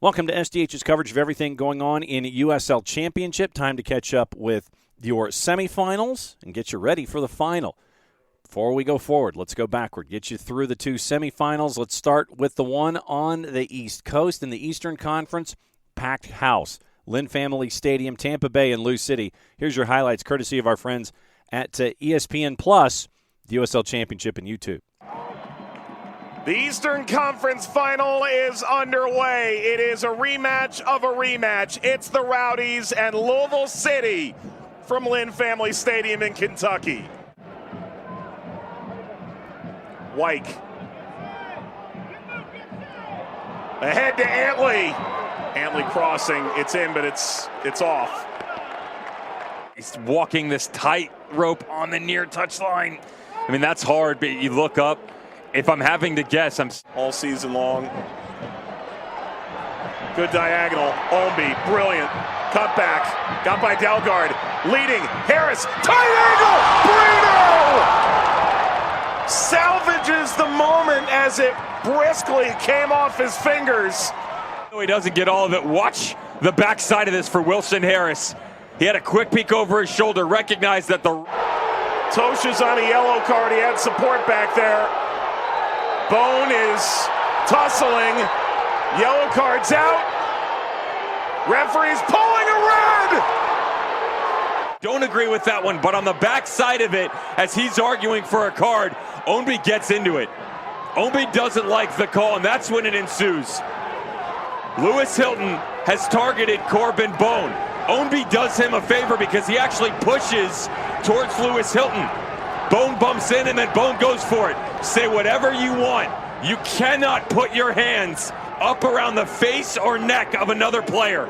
Welcome to SDH's coverage of everything going on in USL Championship. Time to catch up with your semifinals and get you ready for the final. Before we go forward, let's go backward. Get you through the two semifinals. Let's start with the one on the East Coast in the Eastern Conference. Packed house. Lynn Family Stadium, Tampa Bay and Lou City. Here's your highlights courtesy of our friends at ESPN Plus, the USL Championship and YouTube. The Eastern Conference Final is underway. It is a rematch of a rematch. It's the Rowdies and Louisville City from Lynn Family Stadium in Kentucky. Leaque. Ahead to Antley. Antley crossing. It's in, but it's off. He's walking this tight rope on the near touchline. I mean, that's hard, but you look up. If I'm having to guess, I'm all season long. Good diagonal. Omby, brilliant. Cut back. Got by Delgard. Leading. Harris. Tight angle. Bruno! Salvages the moment as it briskly came off his fingers. He doesn't get all of it. Watch the backside of this for Wilson Harris. He had a quick peek over his shoulder, recognized that the Tosha's on a yellow card. He had support back there. Bone is tussling. Yellow card's out. Referee's pulling a red. Don't agree with that one, but on the backside of it, as he's arguing for a card, Omby gets into it. Omby doesn't like the call, and that's when it ensues. Lewis Hilton has targeted Corbin Bone. Omby does him a favor because he actually pushes towards Lewis Hilton. Bone bumps in and then Bone goes for it. Say whatever you want. You cannot put your hands up around the face or neck of another player.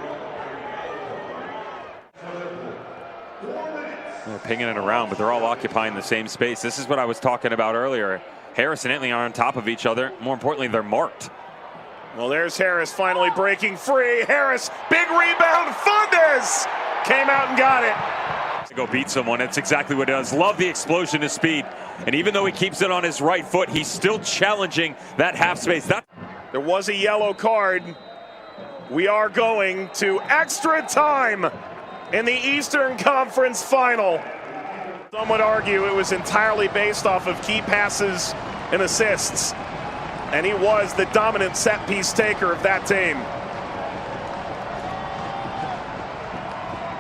They're pinging it around, but they're all occupying the same space. This is what I was talking about earlier. Harris and Antley are on top of each other. More importantly, they're marked. Well, there's Harris finally breaking free. Harris, big rebound. Fundes came out and got it. To go beat someone, that's exactly what it does. Love the explosion of speed. And even though he keeps it on his right foot, he's still challenging that half space. There was a yellow card. We are going to extra time in the Eastern Conference Final. Some would argue it was entirely based off of key passes and assists. And he was the dominant set-piece taker of that team.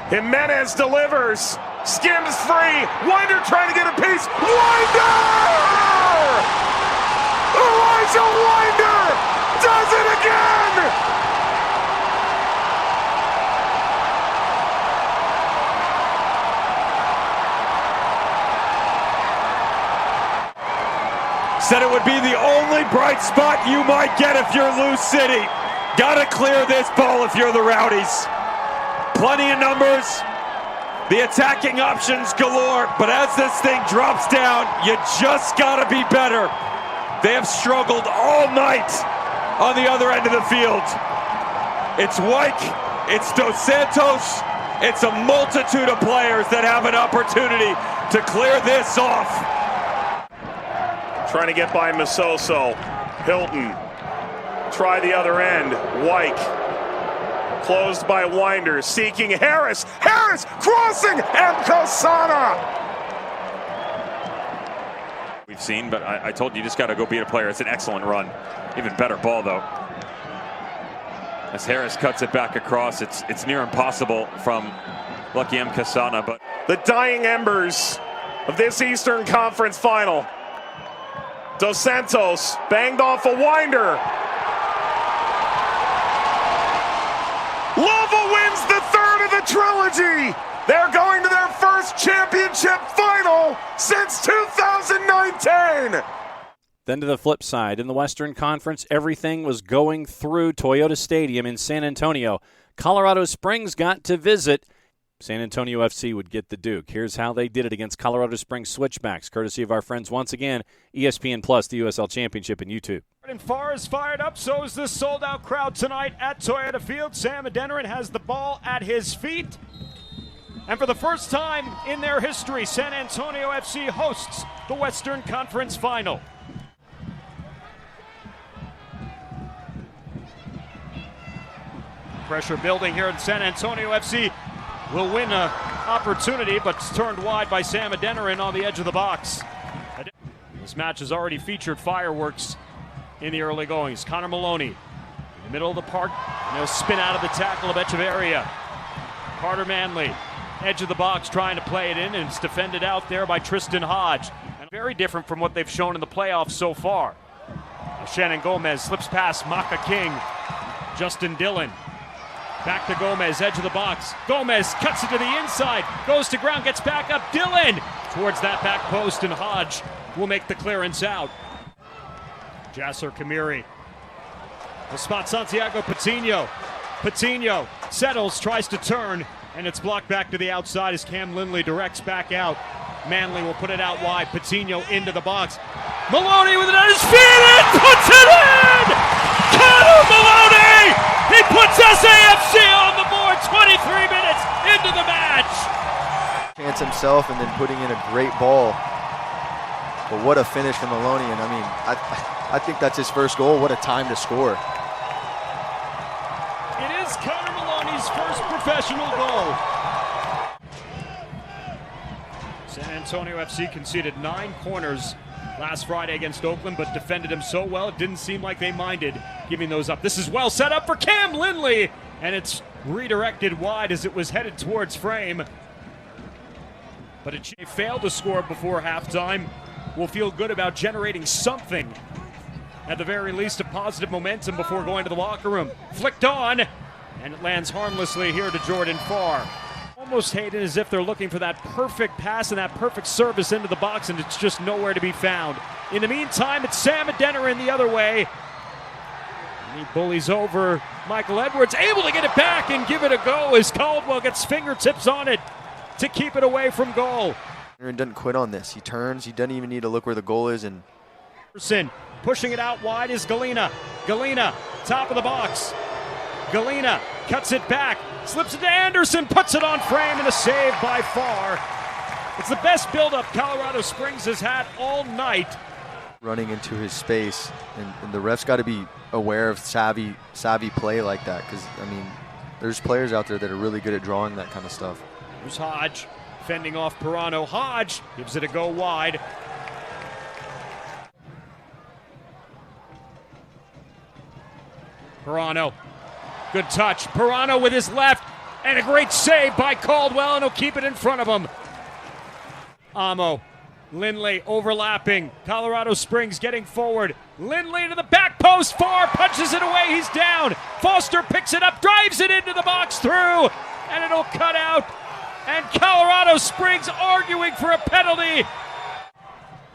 Jimenez delivers, skims free. Winder trying to get a piece. Winder! Elijah Winder does it again! Said it would be the only bright spot you might get if you're Lou City. Gotta clear this ball if you're the Rowdies. Plenty of numbers, the attacking options galore, but as this thing drops down, you just gotta be better. They have struggled all night on the other end of the field. It's Leaque, it's Dos Santos, it's a multitude of players that have an opportunity to clear this off. Trying to get by Masoso. Hilton. Try the other end. Leaque. Closed by Winder. Seeking Harris. Harris crossing and Kazaiah. We've seen, but I told you just got to go beat a player. It's an excellent run. Even better ball, though. As Harris cuts it back across, it's near impossible from Lucky M. Kazaiah, but the dying embers of this Eastern Conference Final. Dos Santos banged off a Winder. Louisville wins the third of the trilogy. They're going to their first championship final since 2019. Then to the flip side, in the Western Conference, everything was going through Toyota Stadium in San Antonio. Colorado Springs got to visit. San Antonio FC would get the Duke. Here's how they did it against Colorado Springs Switchbacks, courtesy of our friends once again, ESPN Plus, the USL Championship and YouTube. And Farr is fired up, so is this sold-out crowd tonight at Toyota Field. Sam Adeniran has the ball at his feet. And for the first time in their history, San Antonio FC hosts the Western Conference Final. Pressure building here in San Antonio FC. Will win an opportunity, but it's turned wide by Sam Adeniran on the edge of the box. This match has already featured fireworks in the early goings. Connor Maloney in the middle of the park, and he'll spin out of the tackle of Echeverria. Carter Manley, edge of the box, trying to play it in, and it's defended out there by Tristan Hodge. And very different from what they've shown in the playoffs so far. Shannon Gomez slips past Maka King. Justin Dillon. Back to Gomez, edge of the box. Gomez cuts it to the inside, goes to ground, gets back up. Dillon towards that back post, and Hodge will make the clearance out. Jasser Kamiri will spot Santiago Patino. Patino settles, tries to turn, and it's blocked back to the outside as Cam Lindley directs back out. Manley will put it out wide. Patino into the box. Maloney with it on his feet and puts it in! Connor Maloney! He puts SAFC on the board 23 minutes into the match! Chance himself and then putting in a great ball. But what a finish from Maloney, and I mean, I think that's his first goal. What a time to score. It is Connor Maloney's first professional goal. San Antonio FC conceded 9 corners last Friday against Oakland, but defended him so well it didn't seem like they minded giving those up. This is well set up for Cam Lindley, and it's redirected wide as it was headed towards frame. But it failed to score before halftime. We'll feel good about generating something, at the very least a positive momentum before going to the locker room. Flicked on, and it lands harmlessly here to Jordan Farr. Almost hate it as if they're looking for that perfect pass and that perfect service into the box, and it's just nowhere to be found. In the meantime, it's Sam Adeniran the other way. And he bullies over Michael Edwards, able to get it back and give it a go as Caldwell gets fingertips on it to keep it away from goal. Adeniran doesn't quit on this. He turns. He doesn't even need to look where the goal is. And pushing it out wide is Galena. Galena, top of the box. Galena cuts it back, slips it to Anderson, puts it on frame, and a save by Farr. It's the best build-up Colorado Springs has had all night. Running into his space, and the ref's got to be aware of savvy play like that, because, I mean, there's players out there that are really good at drawing that kind of stuff. Here's Hodge, fending off Pirano. Hodge gives it a go wide. Pirano. Good touch. Pirano with his left, and a great save by Caldwell, and he'll keep it in front of him. Amo. Lindley overlapping. Colorado Springs getting forward. Lindley to the back post. Farr punches it away. He's down. Foster picks it up, drives it into the box, through, and it'll cut out. And Colorado Springs arguing for a penalty.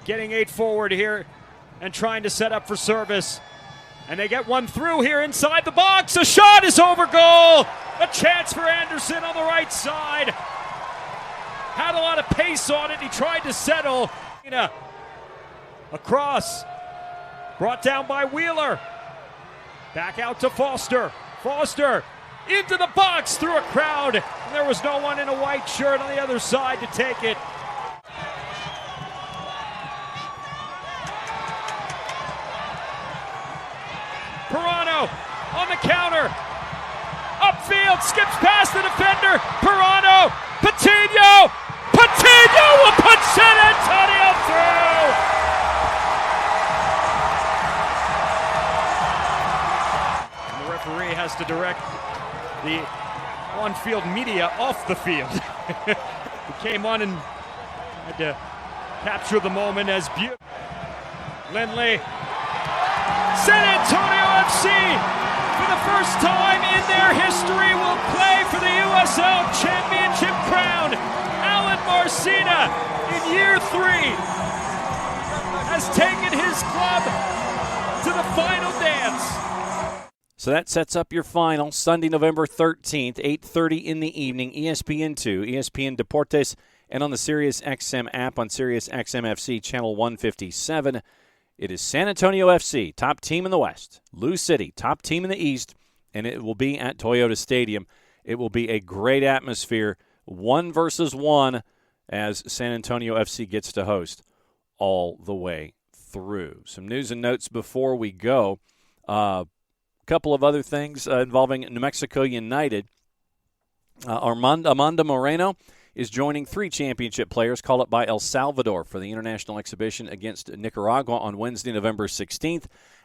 Getting 8 forward here and trying to set up for service. And they get one through here inside the box. A shot is over goal. A chance for Anderson on the right side. Had a lot of pace on it. He tried to settle. Across. Brought down by Wheeler. Back out to Foster. Foster into the box through a crowd. And there was no one in a white shirt on the other side to take it. Pirano on the counter. Upfield, skips past the defender. Pirano, Patino. Patino will put San Antonio through. And the referee has to direct the on-field media off the field. He came on and had to capture the moment as beautiful. Lindley. San Antonio FC, for the first time in their history, will play for the USL Championship crown. Alan Marcina, in year 3, has taken his club to the final dance. So that sets up your final, Sunday, November 13th, 8:30 in the evening, ESPN2, ESPN Deportes, and on the SiriusXM app on SiriusXM FC, channel 157. It is San Antonio FC, top team in the West. Lou City, top team in the East, and it will be at Toyota Stadium. It will be a great atmosphere, 1 versus 1, as San Antonio FC gets to host all the way through. Some news and notes before we go. couple of other things involving New Mexico United. Armando Moreno is joining 3 championship players called up by El Salvador for the international exhibition against Nicaragua on Wednesday, November 16th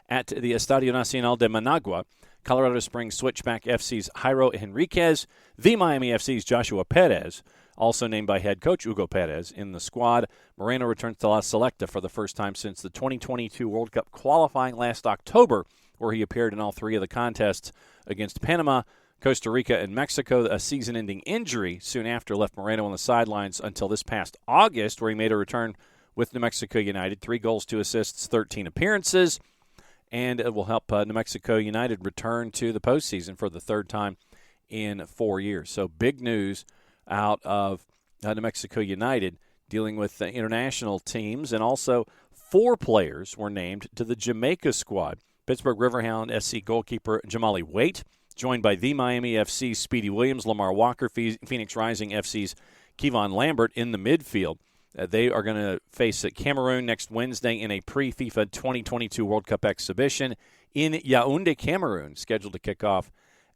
at the Estadio Nacional de Managua. Colorado Springs Switchback FC's Jairo Henriquez, the Miami FC's Joshua Perez, also named by head coach Hugo Perez in the squad. Moreno returns to La Selecta for the first time since the 2022 World Cup qualifying last October, where he appeared in all 3 of the contests against Panama, Costa Rica, and Mexico. A season-ending injury soon after left Moreno on the sidelines until this past August, where he made a return with New Mexico United. 3 goals, 2 assists, 13 appearances, and it will help New Mexico United return to the postseason for the 3rd time in 4 years. So big news out of New Mexico United dealing with international teams, and also 4 players were named to the Jamaica squad. Pittsburgh Riverhound SC goalkeeper Jamali Waite, joined by the Miami FC Speedy Williams, Lamar Walker, Phoenix Rising FC's Kevon Lambert in the midfield. They are going to face Cameroon next Wednesday in a pre-FIFA 2022 World Cup exhibition in Yaoundé, Cameroon, scheduled to kick off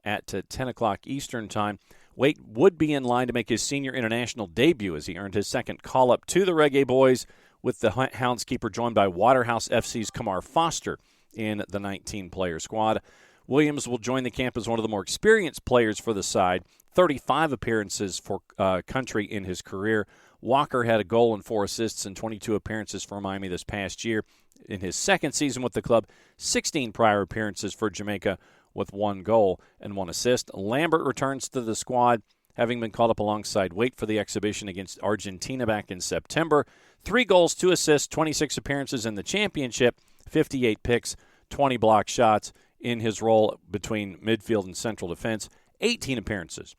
at 10 o'clock Eastern Time. Waite would be in line to make his senior international debut as he earned his 2nd call-up to the Reggae Boys, with the Hounds keeper joined by Waterhouse FC's Kamar Foster in the 19-player squad. Williams will join the camp as one of the more experienced players for the side, 35 appearances for country in his career. Walker had a goal and 4 assists in 22 appearances for Miami this past year. In his 2nd season with the club, 16 prior appearances for Jamaica with 1 goal and 1 assist. Lambert returns to the squad, having been called up alongside Waite for the exhibition against Argentina back in September. 3 goals, 2 assists, 26 appearances in the championship, 58 picks, 20 block shots in his role between midfield and central defense, 18 appearances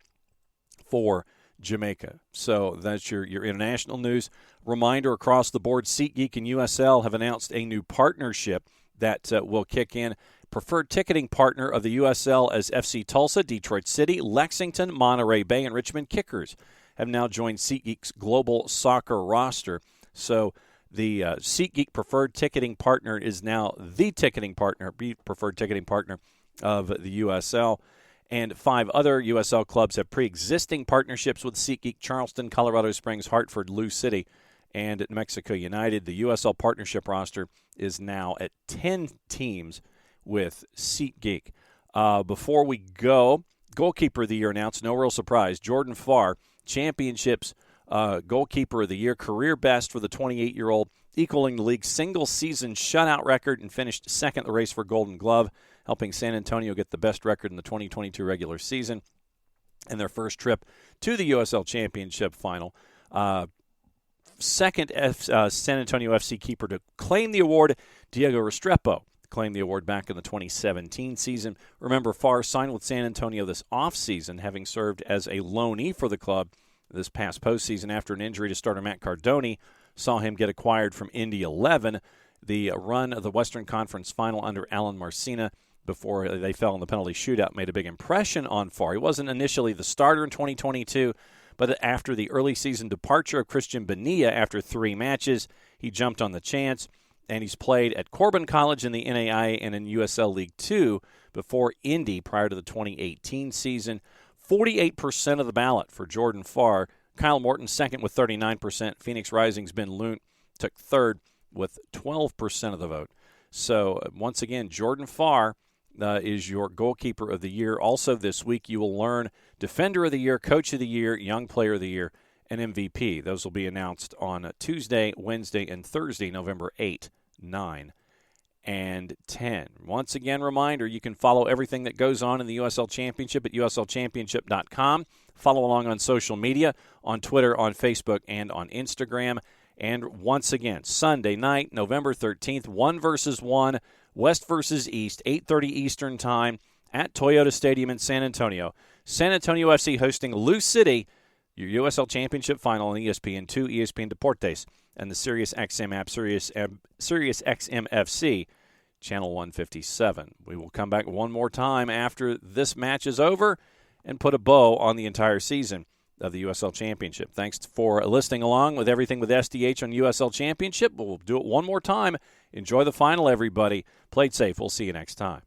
for Jamaica. So that's your international news. Reminder across the board, SeatGeek and USL have announced a new partnership that will kick in. Preferred ticketing partner of the USL as FC Tulsa, Detroit City, Lexington, Monterey Bay, and Richmond Kickers have now joined SeatGeek's global soccer roster. So the SeatGeek preferred ticketing partner is now the preferred ticketing partner of the USL. And 5 other USL clubs have pre-existing partnerships with SeatGeek: Charleston, Colorado Springs, Hartford, Lou City, and New Mexico United. The USL partnership roster is now at 10 teams with SeatGeek. Before we go, goalkeeper of the year announced, no real surprise, Jordan Farr, championships goalkeeper of the year, career best for the 28-year-old, equaling the league's single-season shutout record, and finished 2nd in the race for Golden Glove, helping San Antonio get the best record in the 2022 regular season and their first trip to the USL Championship final. Second San Antonio FC keeper to claim the award, Diego Restrepo, claimed the award back in the 2017 season. Remember, Farr signed with San Antonio this offseason, having served as a loanee for the club this past postseason after an injury to starter Matt Cardoni saw him get acquired from Indy 11. The run of the Western Conference final under Alan Marcina before they fell in the penalty shootout made a big impression on Farr. He wasn't initially the starter in 2022, but after the early season departure of Christian Bonilla after 3 matches, he jumped on the chance, and he's played at Corbin College in the NAIA and in USL League 2 before Indy prior to the 2018 season. 48% of the ballot for Jordan Farr. Kyle Morton second with 39%. Phoenix Rising's Ben Lunt took third with 12% of the vote. So once again, Jordan Farr is your goalkeeper of the year. Also this week you will learn Defender of the Year, Coach of the Year, Young Player of the Year, and MVP. Those will be announced on Tuesday, Wednesday, and Thursday, November 8, 9, and 10. Once again, reminder, you can follow everything that goes on in the USL Championship at uslchampionship.com. Follow along on social media, on Twitter, on Facebook, and on Instagram. And once again, Sunday night, November 13th, 1-1, West versus East, 8:30 Eastern Time at Toyota Stadium in San Antonio. San Antonio FC hosting Lou City, your USL Championship final on ESPN2, ESPN Deportes, and the SiriusXM app, SiriusXM FC, Channel 157. We will come back one more time after this match is over and put a bow on the entire season of the USL Championship. Thanks for listening along with everything with SDH on USL Championship. We'll do it one more time. Enjoy the final, everybody. Played safe. We'll see you next time.